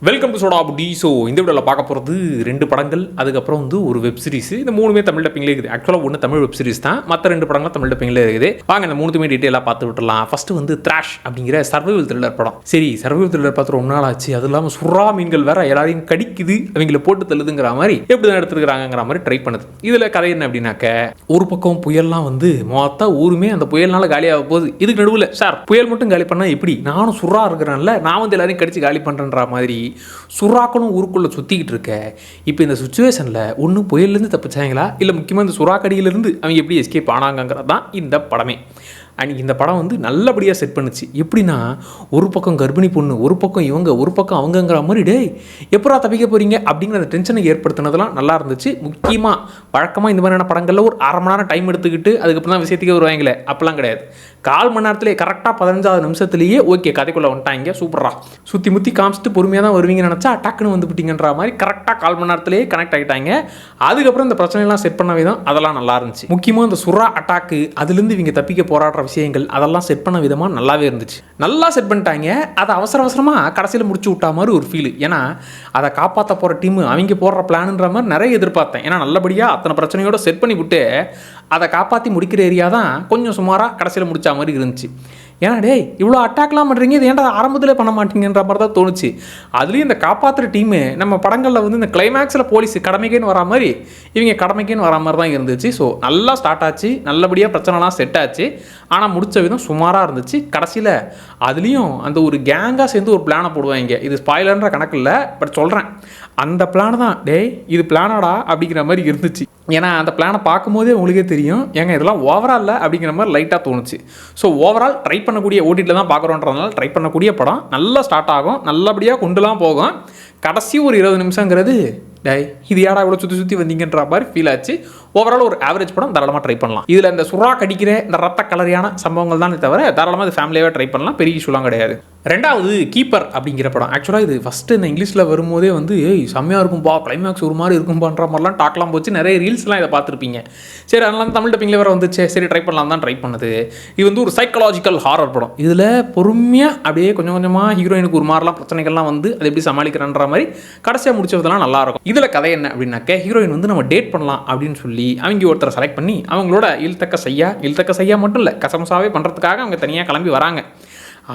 Welcome to soda புடி. So இந்த வீடியோவில் பார்க்க போகிறது 2 படங்கள், அதுக்கப்புறம் வந்து ஒரு வெப் சீரிஸ். இந்த 3மே தமிழ் டப்பிங்லேயே இருக்குது. ஆக்சுவலாக ஒன்று தமிழ் வெப் சீரிஸ் தான், மற்ற 2 படங்களும் தமிழ் டப்பிங்லேயே இருக்குது. வாங்க இந்த 3மே டீட்டெயிலாக பார்த்து விட்டுலாம். ஃபஸ்ட்டு வந்து த்ராஷ் அப்படிங்கிற சர்வைவல் த்ரில்லர் படம். சரி, சர்வைவல் த்ரில்லர் பார்த்து ரொம்ப நாள் ஆச்சு, அது இல்லாமல் சுறா மீன்கள் வேற எல்லாரையும் கடிக்குது, அவங்கள போட்டு தள்ளுதுங்கிற மாதிரி எப்படி தான் எடுத்துருக்காங்கிற மாதிரி ட்ரை பண்ணுது. இதில் கதை என்ன அப்படின்னாக்க, ஒரு பக்கம் புயல்லாம் வந்து மொத்தம் ஊருமே அந்த புயல்னால காலியாக போகுது. இதுக்கு நடுவில் சார் புயல் மட்டும் காலி பண்ணால் எப்படி, நானும் சுறா இருக்கிறேன்ல, நான் வந்து எல்லாரையும் கடிச்சு காலி பண்ணுறேன்ற மாதிரி சுறாக்களும் ஊருக்குள்ளே சுற்றிக்கிட்டு இருக்க. இப்போ இந்த சுச்சுவேஷனில் ஒன்று புயல்லேருந்து தப்பிச்சாங்களா, இல்லை முக்கியமாக இந்த சுறா கடியிலேருந்து அவங்க எப்படி எஸ்கேப் ஆனாங்கிறது தான் இந்த படமே. அன்றைக்கி இந்த படம் வந்து நல்லபடியாக செட் பண்ணுச்சு. எப்படின்னா, ஒரு பக்கம் கர்ப்பிணி பொண்ணு, ஒரு பக்கம் இவங்க, ஒரு பக்கம் அவங்கங்கிற மாதிரி, டே எப்படா தப்பிக்க போகிறீங்க அப்படிங்கிற அந்த டென்ஷனை ஏற்படுத்தினதெல்லாம் நல்லா இருந்துச்சு. முக்கியமாக வழக்கமாக இந்த மாதிரியான படங்களில் ஒரு அரை மணி நேரம் டைம் எடுத்துக்கிட்டு அதுக்கப்புறம் தான் விஷயத்துக்கே வருவாங்களே, அப்போலாம் கிடையாது. 1/4 மணி நேரத்துலேயே கரெக்டாக 15வது நிமிஷத்துலேயே ஓகே கதைக்குள்ளே வந்துட்டாங்க. சூப்பராக சுற்றி முற்றி காமிச்சிட்டு பொறுமையாக தான் வருவீங்கன்னு நினச்சா டக்குன்னு வந்து விட்டீங்கன்ற மாதிரி கரெக்டாக 1/4 மணி நேரத்துலேயே கனெக்ட் ஆகிட்டாங்க. அதுக்கப்புறம் இந்த பிரச்சனைலாம் செட் பண்ண விதம் அதெல்லாம் நல்லா இருந்துச்சு. முக்கியமாக இந்த சுறா அட்டாக்கு, அதுலேருந்து இவங்க தப்பிக்க போராடுற விஷயங்கள் அதெல்லாம் செட் பண்ண விதமாக நல்லாவே இருந்துச்சு. நல்லா செட் பண்ணிட்டாங்க. அதை அவசரமாக கடைசியில் முடிச்சு விட்டா மாதிரி ஒரு ஃபீல். ஏன்னா அதை காப்பாற்ற போகிற டீமு அவங்க போடுற பிளான்ன்ற மாதிரி நிறைய எதிர்பார்த்தேன். ஏன்னா நல்லபடியாக அத்தனை பிரச்சனையோடு செட் பண்ணி விட்டு அதை காப்பாற்றி முடிக்கிற ஏரியா தான் கொஞ்சம் சுமாராக கடைசியில் முடிச்ச மாதிரி இருந்துச்சு. ஏன்னா டேய் இவ்வளோ அட்டாக்லாம் பண்ணுறீங்க, இது ஏன்டா ஆரம்பத்தில் பண்ண மாட்டீங்கன்ற மாதிரி தான் தோணுச்சு. அதுலேயும் இந்த காப்பாற்றுற டீமு நம்ம படங்களில் வந்து இந்த கிளைமேக்ஸில் போலீஸ் கடமைக்கேன்னு வரா மாதிரி இவங்க கடமைக்கேன்னு வரா மாதிரி தான் இருந்துச்சு. ஸோ நல்லா ஸ்டார்ட் ஆச்சு, நல்லபடியாக பிரச்சனைலாம் செட் ஆச்சு. ஆனால் முடித்த விதம் சுமாராக இருந்துச்சு. கடைசியில் அதுலேயும் அந்த ஒரு கேங்காக சேர்ந்து ஒரு பிளானை போடுவாங்க. இது ஸ்பாய்லர்ன்ற கணக்கு இல்லை, பட் சொல்கிறேன், அந்த பிளான் தான் டேய் இது பிளானாடா அப்படிங்கிற மாதிரி இருந்துச்சு. ஏன்னா அந்த பிளானை பார்க்கும்போதே உங்களுக்கே தெரியும், ஏங்க இதெல்லாம் ஓவரால் இல்லை அப்படிங்கிற மாதிரி லைட்டாக தோணுச்சு. ஸோ ஓவரால் ட்ரை பண்ணக்கூடிய ஓடிடியில் தான் பார்க்குறோன்றதுனால ட்ரை பண்ணக்கூடிய படம். நல்லா ஸ்டார்ட் ஆகும், நல்லபடியாக கொண்டுலாம் போகும். கடைசி ஒரு 20 நிமிஷங்கிறது டேய் இது யாரா இவ்வளோ சுற்றி வந்தீங்கன்ற மாதிரி ஃபீல் ஆச்சு. ஓவரால் ஒரு ஆவரேஜ் படம், தாராளமாக ட்ரை பண்ணலாம். இதில் இந்த சுறா கடிக்கிற இந்த ரத்த கலரியான சம்பவங்கள் தான் தவிர தாராளமாக இது ஃபேமிலியாகவே ட்ரை பண்ணலாம், பெரிய இஷ்யூலாம் கிடையாது. ரெண்டாவது கீப்பர் அப்படிங்கிற படம். ஆக்சுவலாக இது ஃபஸ்ட்டு இந்த இங்கிலீஷில் வரும்போதே வந்து செம்மையாக இருக்கும்பா, கிளைமேக்ஸ் ஒரு மாதிரி இருக்கும்பான்ற மாதிரிலாம் டாக்லாம் போச்சு. நிறைய ரீல்ஸ்லாம் இதை பார்த்துருப்பீங்க. சரி அதனால தமிழ் டப்பிங்கில் வேறு வந்துச்சு, சரி ட்ரை பண்ணலாம் தான் ட்ரை பண்ணது. இது வந்து ஒரு சைக்காலஜிக்கல் ஹாரர் படம். இதில் பொறுமையாக அப்படியே கொஞ்சம் கொஞ்சமாக ஹீரோயினுக்கு ஒரு மாதிரிலாம் பிரச்சனைகள்லாம் வந்து அதை எப்படி சமாளிக்கிறன்ற மாதிரி கடைசியாக முடிச்சதெல்லாம் நல்லாயிருக்கும். இதில் கதை என்ன அப்படின்னாக்க, ஹீரோயின் வந்து நம்ம டேட் பண்ணலாம் அப்படின்னு சொல்லி அவங்க ஒருத்தரை செலக்ட் பண்ணி அவங்களோட இல்தக்க செய்யா மட்டும் இல்லை கசமசாவே பண்ணுறதுக்காக அவங்க தனியாக கிளம்பி வராங்க.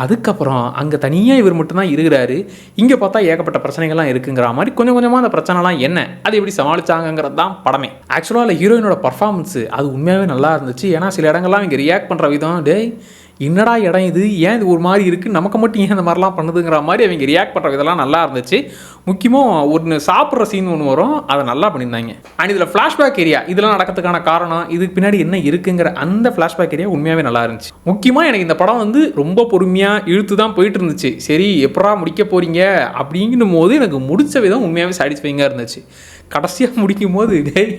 அதுக்கப்புறம் அங்கே தனியாக இவர் மட்டும்தான் இருக்கிறாரு. இங்கே பார்த்தா ஏகப்பட்ட பிரச்சனைகள்லாம் இருக்குங்கிற மாதிரி கொஞ்சம் கொஞ்சமாக அந்த பிரச்சனைலாம் என்ன, அது எப்படி சமாளிச்சாங்கிறது தான் படமே. ஆக்சுவலாக அதில் ஹீரோயினோட பர்ஃபார்மன்ஸு அது உண்மையாகவே நல்லா இருந்துச்சு. ஏன்னா சில இடங்கள்லாம் இங்கே ரியாக்ட் பண்ணுற விதம், டேய் என்னடா இடம் இது, ஏன் இது ஒரு மாதிரி இருக்குது, நமக்கு மட்டும் ஏன் இந்த மாதிரிலாம் பண்ணுதுங்கிற மாதிரி அவங்க ரியாக்ட் பண்ணுற விதெல்லாம் நல்லா இருந்துச்சு. முக்கியமாக ஒன்று சாப்பிட்ற சீன் ஒன்று வரும், அதை நல்லா பண்ணியிருந்தாங்க. அண்ட் இதில் ஃப்ளாஷ்பேக் ஏரியா இதெல்லாம் நடக்கிறதுக்கான காரணம், இதுக்கு பின்னாடி என்ன இருக்குங்கிற அந்த ஃப்ளாஷ்பேக் ஏரியா உண்மையாகவே நல்லா இருந்துச்சு. முக்கியமாக எனக்கு இந்த படம் வந்து ரொம்ப பொறுமையாக இழுத்து தான் போயிட்டு இருந்துச்சு. சரி எப்படா முடிக்க போகிறீங்க அப்படிங்கும் போது எனக்கு முடித்த விதம் உண்மையாகவே சாட்டிஸ்ஃபைங்காக இருந்துச்சு. கடைசியாக முடிக்கும் போது டேய்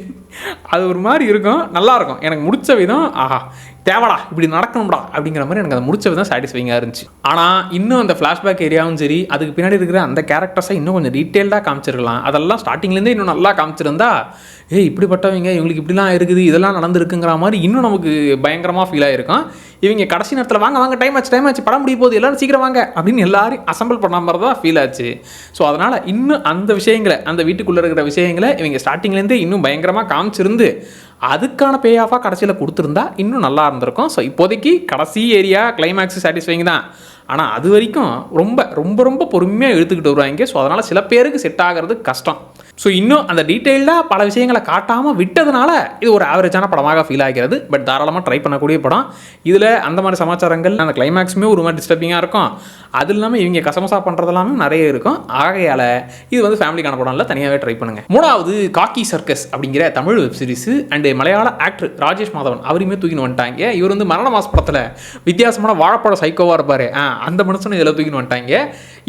அது ஒரு மாதிரி இருக்கும், நல்லாயிருக்கும். எனக்கு முடித்த விதம் ஆஹா தேவடா இப்படி நடக்கணும்டா அப்படிங்கிற மாதிரி எனக்கு அதை முடிச்ச விதம் சாட்டிஸ்ஃபைங்காக இருந்துச்சு. ஆனால் இன்னும் அந்த ஃப்ளாஷ்பேக் ஏரியாவும் சரி, அதுக்கு பின்னாடி இருக்கிற அந்த கேரக்டர்ஸை இன்னும் கொஞ்சம் டீட்டெயில்டாக காமிச்சிருக்கலாம். அதெல்லாம் ஸ்டார்டிங்லேருந்தே இன்னும் நல்லா காமிச்சிருந்தா, இப்படிப்பட்டவங்க இவங்களுக்கு இப்படிலாம் இருக்குது, இதெல்லாம் நடந்திருக்குங்கிற மாதிரி இன்னும் நமக்கு பயங்கரமாக ஃபீல் ஆகிருக்கும். இவங்க கடைசி நேரத்தில் வாங்க டைம் ஆச்சு படம் முடிய போகுது எல்லாரும் சீக்கிரம் வாங்க அப்படின்னு எல்லாரும் அசம்பிள் பண்ண மாதிரி தான் ஃபீல் ஆச்சு. ஸோ அதனால் இன்னும் அந்த விஷயங்களை, அந்த வீட்டுக்குள்ளே இருக்கிற விஷயங்களை இவங்க ஸ்டார்டிங்லேருந்தே இன்னும் பயங்கரமாக காமிச்சிருந்து அதுக்கான பே ஆஃபாக கடைசியில் கொடுத்துருந்தா இன்னும் நல்லா இருந்திருக்கும். ஸோ இப்போதைக்கு கடைசி ஏரியா கிளைமேக்ஸ் சாட்டிஸ்ஃபைங் தான். ஆனால் அது வரைக்கும் ரொம்ப ரொம்ப ரொம்ப பொறுமையாக இழுத்துக்கிட்டு வருவாங்க. ஸோ அதனால் சில பேருக்கு செட் ஆகிறது கஷ்டம். ஸோ இன்னும் அந்த டீட்டெயில்டாக பல விஷயங்களை காட்டாமல் விட்டதுனால இது ஒரு ஆவரேஜான படமாக ஃபீல் ஆகிறது. பட் தாராளமாக ட்ரை பண்ணக்கூடிய படம். இதில் அந்த மாதிரி சமாச்சாரங்கள், அந்த கிளைமேக்ஸுமே ஒரு மாதிரி டிஸ்டர்பிங்காக இருக்கும். அது இல்லாமல் இவங்க கசமசா பண்ணுறதெல்லாமே நிறைய இருக்கும். ஆகையால் இது வந்து ஃபேமிலிக்கான படம் இல்லை, தனியாகவே ட்ரை பண்ணுங்கள். மூணாவது காக்கி சர்க்கஸ் அப்படிங்கிற தமிழ் வெப் சீரிஸு. அண்டு மலையாள ஆக்டர் ராஜேஷ் மாதவன் அவரையுமே தூக்கின்னு வந்துட்டாங்க. இவர் வந்து மரண மாஸ் படத்தில் வித்தியாசமான வாழைப்பட சைக்கோவாக இருப்பார், அந்த மனுஷனும் இதில் தூக்கின்னு வந்துட்டாங்க.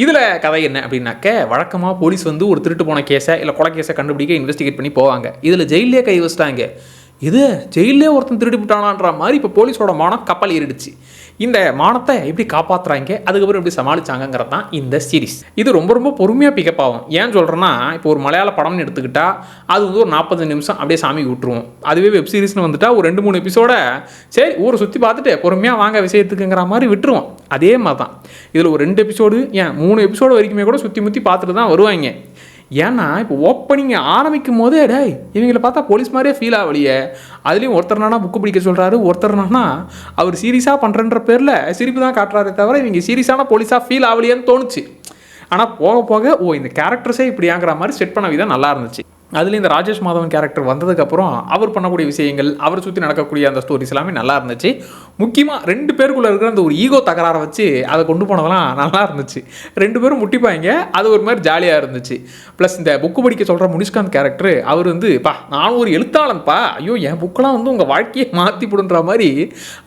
இதில் கதை என்ன அப்படின்னாக்க, வழக்கமாக போலீஸ் வந்து ஒரு திருட்டு போன கேஸை இல்லை கொலை கேஸை கண்டுபிடிக்க இன்வெஸ்டிகேட் பண்ணி போவாங்க. இதில் ஜெயிலே கை வச்சிட்டாங்க. இது ஜெயிலே ஒருத்தன் திருடி விட்டானான்ற மாதிரி இப்போ போலீஸோட மானம் கப்பல் ஏறிடுச்சு. இந்த மானத்தை எப்படி காப்பாற்றுறாங்க, அதுக்கப்புறம் எப்படி சமாளிச்சாங்கிறது தான் இந்த சீரிஸ். இது ரொம்ப ரொம்ப பொறுமையாக பிக்கப் ஆகும். ஏன் சொல்கிறேன்னா, இப்போ ஒரு மலையாள படம்னு எடுத்துக்கிட்டா அது வந்து ஒரு 45 நிமிஷம் அப்படியே சாமி விட்டுருவோம். அதுவே வெப் சீரிஸ்னு வந்துட்டா ஒரு 2-3 எபிசோட சரி ஊரை சுற்றி பார்த்துட்டு பொறுமையாக வாங்க விஷயத்துக்குங்கிற மாதிரி விட்டுருவோம். அதே மாதிரி தான் இதில் ஒரு 2 எபிசோடு ஏன் 3 எபிசோடு வரைக்குமே கூட சுற்றி முற்றி பார்த்துட்டு தான் வருவாங்க. ஏன்னா இப்போ ஓப்பனிங் ஆரம்பிக்கும் போதே டேய் இவங்களை பார்த்தா போலீஸ் மாதிரியே ஃபீல் ஆகலையே. அதுலேயும் ஒருத்தர்னா புக்கு பிடிக்க சொல்கிறாரு, ஒருத்தர்னா அவர் சீரியஸாக பண்ணுறன்ற பேரில் சிரிப்பு தான் காட்டுறாரே தவிர இவங்க சீரியஸான போலீஸாக ஃபீல் ஆகலையேன்னு தோணுச்சு. ஆனால் போக போக இந்த கேரக்டர்ஸே இப்படியாங்கிற மாதிரி செட் பண்ண விதம் நல்லா இருந்துச்சு. அதுலேயும் இந்த ராஜேஷ் மாதவன் கேரக்டர் வந்ததுக்கப்புறம் அவர் பண்ணக்கூடிய விஷயங்கள், அவர் சுற்றி நடக்கக்கூடிய அந்த ஸ்டோரிஸ் எல்லாமே நல்லா இருந்துச்சு. முக்கியமாக 2 பேருக்குள்ளே இருக்கிற அந்த ஒரு ஈகோ தகராறை வச்சு அதை கொண்டு போனதெல்லாம் நல்லா இருந்துச்சு. 2 பேரும் முட்டிப்பாங்க, அது ஒரு மாதிரி ஜாலியாக இருந்துச்சு. ப்ளஸ் இந்த புக்கு படிக்க சொல்கிற முனிஷ்காந்த் கேரக்டர், அவர் வந்து நான் ஒரு எழுத்தாளன்ப்பா, ஐயோ என் புக்கெலாம் வந்து உங்கள் வாழ்க்கையை மாற்றி போடுன்ற மாதிரி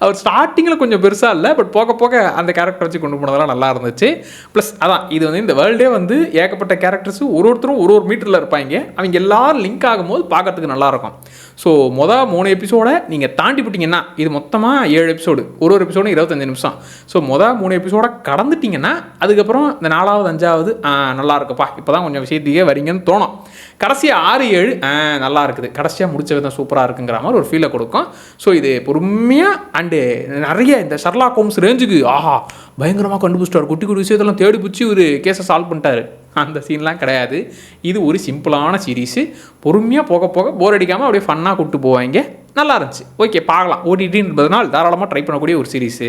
அவர் ஸ்டார்டிங்கில் கொஞ்சம் பெருசாக இல்லை, பட் போக போக அந்த கேரக்டர் வச்சு கொண்டு போனதெல்லாம் நல்லா இருந்துச்சு. ப்ளஸ் அதான் இது வந்து இந்த வேர்ல்டே வந்து ஏகப்பட்ட கேரக்டர்ஸு ஒருத்தரும் ஒரு மீட்டரில் இருப்பாங்க. அவங்க எல்லாரும் லிங்க் ஆகும்போது பார்க்கறதுக்கு நல்லாயிருக்கும். ஸோ 3 எபிசோடை நீங்கள் தாண்டி போட்டிங்கன்னா, இது மொத்தமாக 7 எபிசோடு, ஒரு எபிசோடு 25 நிமிஷம். ஸோ 3 எபிசோடை கடந்துட்டிங்கன்னா அதுக்கப்புறம் இந்த 4வது 5வது நல்லா இருக்குப்பா இப்போ தான் கொஞ்சம் விஷயத்துக்கே வரீங்கன்னு தோணும். கடைசியாக 6-7 நல்லா இருக்குது, கடைசியாக முடிச்ச விதம் சூப்பராக இருக்குங்கிற மாதிரி ஒரு ஃபீலை கொடுக்கும். ஸோ இது பொறுமையாக அண்டு நிறைய இந்த ஷெர்லாக் ஹோம்ஸ் ரேஞ்சுக்கு பயங்கரமாக கண்டுபிடிச்சிட்டார், குட்டி குட்டி விஷயத்தெல்லாம் தேடி பிடிச்சி ஒரு கேஸை சால்வ் பண்ணிட்டாரு. அந்த சீன்லாம் கிடையாது. இது ஒரு சிம்பிளான சீரீஸு. பொறுமையாக போக போக போர் அடிக்காமல் அப்படியே ஃபன்னாக கூப்பிட்டு போவாங்க. நல்லா இருந்துச்சு. ஓகே பார்க்கலாம். ஓடிடின்றதுனால தாராளமாக ட்ரை பண்ணக்கூடிய ஒரு சீரீஸு,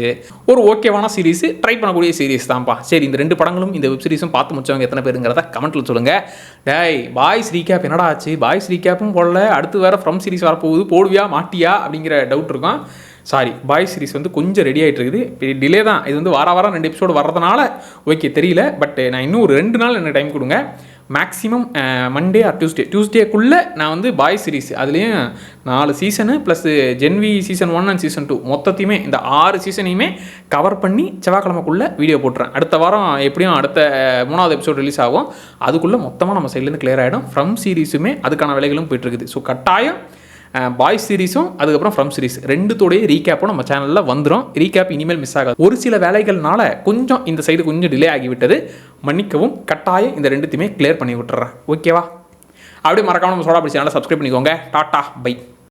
ஒரு ஓகேவான சீரீஸு, ட்ரை பண்ணக்கூடிய சீரீஸ் தான்ப்பா. சரி இந்த 2 படங்களும் இந்த வெப் சீரிஸும் பார்த்து முடிச்சவங்க எத்தனை பேருங்கிறத கமெண்ட்டில் சொல்லுங்கள். டேய் பாய்ஸ் ரீகேப் என்னடா ஆச்சு, பாய்ஸ் ரீகேப்பும் போடல, அடுத்து வேறு ஃப்ரம் சீரிஸ் வரப்போகுது, போடுவியா மாட்டியா அப்படிங்கிற டவுட் இருக்கும். சாரி, பாய்ஸ் சீரிஸ் வந்து கொஞ்சம் ரெடி ஆகிட்டு இருக்குது, டிலே தான். இது வந்து வாரம் 2 எபிசோடு வர்றதுனால ஓகே தெரியல, பட் நான் இன்னும் ஒரு 2 நாள் எனக்கு டைம் கொடுங்க. மேக்ஸிமம் மண்டே ஆர் டியூஸ்டேக்குள்ளே நான் வந்து பாய்ஸ் சீரிஸ் அதுலேயும் 4 season plus Gen V season 1 and season 2 மொத்தத்தையுமே இந்த 6 சீசனையுமே கவர் பண்ணி செவ்வாய்க்கிழமைக்குள்ளே வீடியோ போட்டுறேன். அடுத்த வாரம் எப்படியும் அடுத்த 3வது எபிசோட் ரிலீஸ் ஆகும். அதுக்குள்ளே மொத்தமாக நம்ம சைட்லேருந்து கிளியர் ஆகிடும். ஃப்ரம் சீரிஸுமே அதுக்கான வேலைகளும் போயிட்டுருக்குது. ஸோ கட்டாயம் பாய்ஸ் சீரிஸும் அதுக்கப்புறம் ஃப்ரம் சீரிஸ் 2தோடைய ரீகேப்பும் நம்ம சேனலில் வந்துடும். ரீகேப் இனிமேல் மிஸ் ஆகாது. ஒரு சில வேலைகள்னால கொஞ்சம் இந்த சைடு கொஞ்சம் டிலே ஆகிவிட்டது, மன்னிக்கவும். கட்டாயம் இந்த 2த்தையுமே கிளியர் பண்ணி விட்டுறேன். ஓகேவா? அப்படியே மறக்காம நம்ம சோடா பிடிச்ச சேனலை சப்ஸ்கிரைப் பண்ணிக்கோங்க. Tata by.